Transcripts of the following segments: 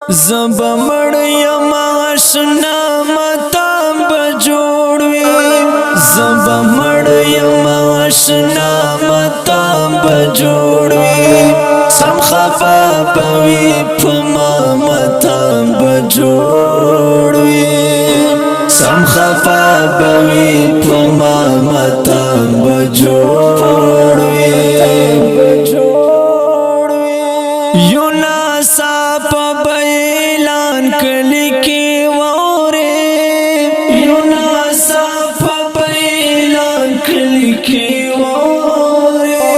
زب مړ یم آشنا متا بجوړوي زب مړ یم آشنا متا بجوړوي سم خفا بوي پما متا بجوړوي سم خفا بوي پما متا بجوړوي یو ناصاف بیلان کلی کی ووره یو ناصاف بیلان کلی کی ووره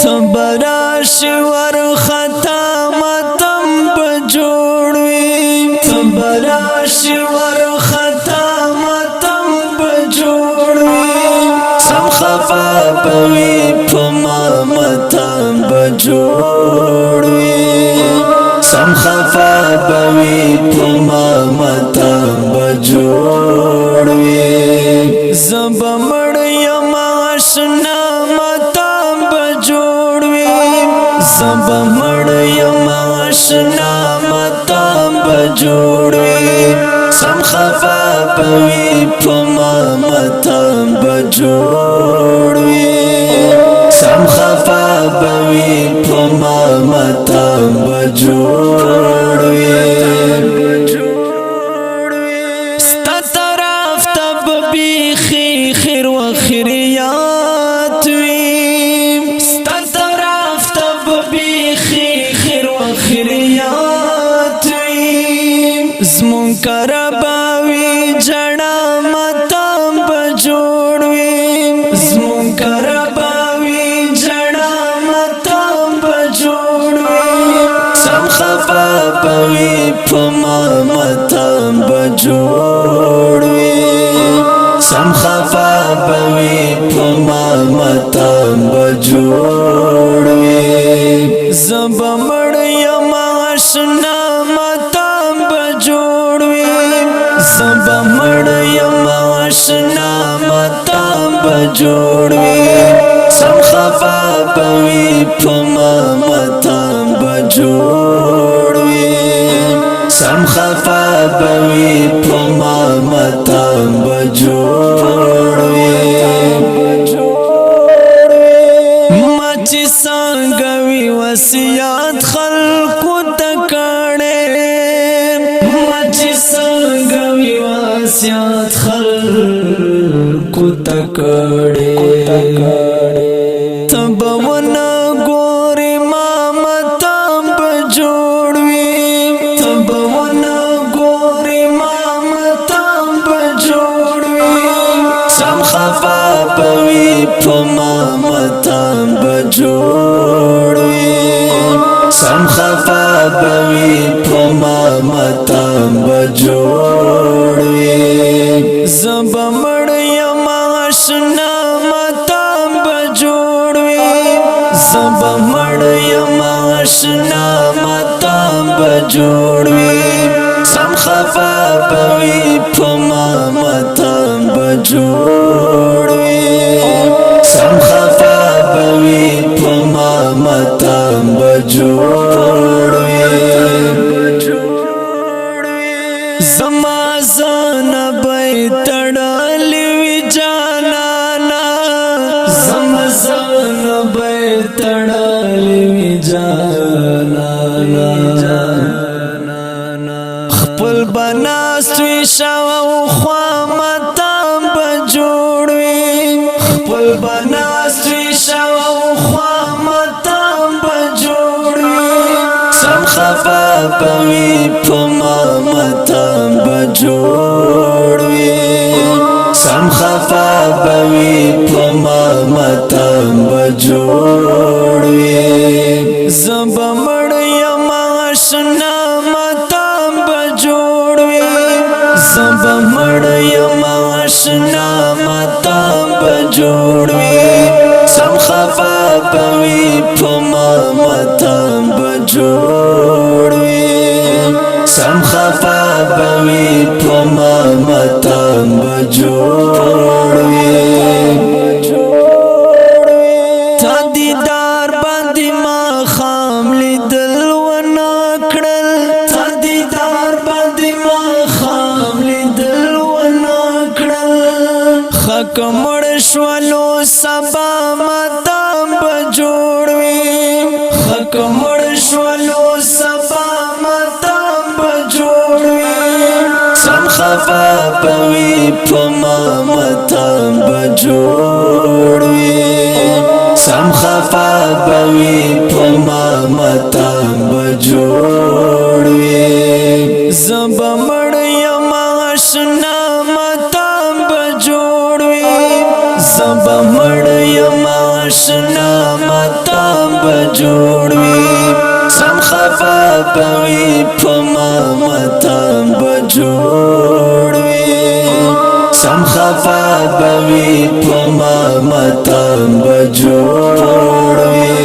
تبراش ور خطا متم بجوړوي تبراش ور خطا متم بجوړوي سم خفا بوي پما متم بجوړوي سم خفا بوي پما متم بجوړوي زب مړ یم آشنا متم بجوړوي زب مړ یم آشنا متم بجوړوي سم خفا بوي پما متم بجوړوي سم خفا بوي پما متم بجوړوي ستا طرف تب بیخی خیر و خیریات وی ستا طرف تب بیخی خیر و خیریات وی زمون کرباوی جڑا متم بجوړوي زمون کرباوی جڑا متم بجوړوي سم خفا بوي پما متم بجوړوي سم خفا بوي پما متم بجوړوي زب مړ یم آشنا متم بجوړوي زب مړ یم آشنا متم بجوړوي سم خفا بوي پما متم بجوړوي سم خفا بوي پما متم بجوړوي مچ څنګه وی وصیت خلقو تکړه مچ څنګه وی وصیت خلقو تکړه تب ونه ګوري ما متم بجوړوي تب ونه ګوري ما متم بجوړوي سم خفا بوي پما متم بجوړوي سم خفا بوي پما متم بجوړوي زب مړ یم آشنا متم بجوړوي زب مړ یم آشنا متم بجوړوي سم خفا بوي پما متم بجوړوي سم خفا بوي پما متم بجوړوي زما زن بی تړلې وی جانانا زما زن بی تړلې وی جانانا خپل بناستوي شاو خوا متم بجوړوي خپل بناستوي شاو خوا متم بجوړوي سم خفا بوي پما متم بجوړوي سم خفا بوي پما متم بجوړوي زب مړ یم آشنا متم بجوړوي زب مړ یم آشنا متم بجوړوي سم خفا بوي پما متم بجوړوي سم خفا بوي پما متم بجوړوي تا دیدار باندې ما خام لیدل و نکړ حق مړ شولو سبا ماتم بجوړوي حق مړ شولو سبا ماتم بجوړوي سم خفا بوي پما ماتم بجوړوي سم خفا بوي پما ماتم بجوړوي زب مړ یم آشنا ماتم بجوړوي زب مړ یم آشنا ماتم بجوړوي سم خفا بوي پما ماتم بجوړوي سم خفا بوي پما ماتم بجوړوي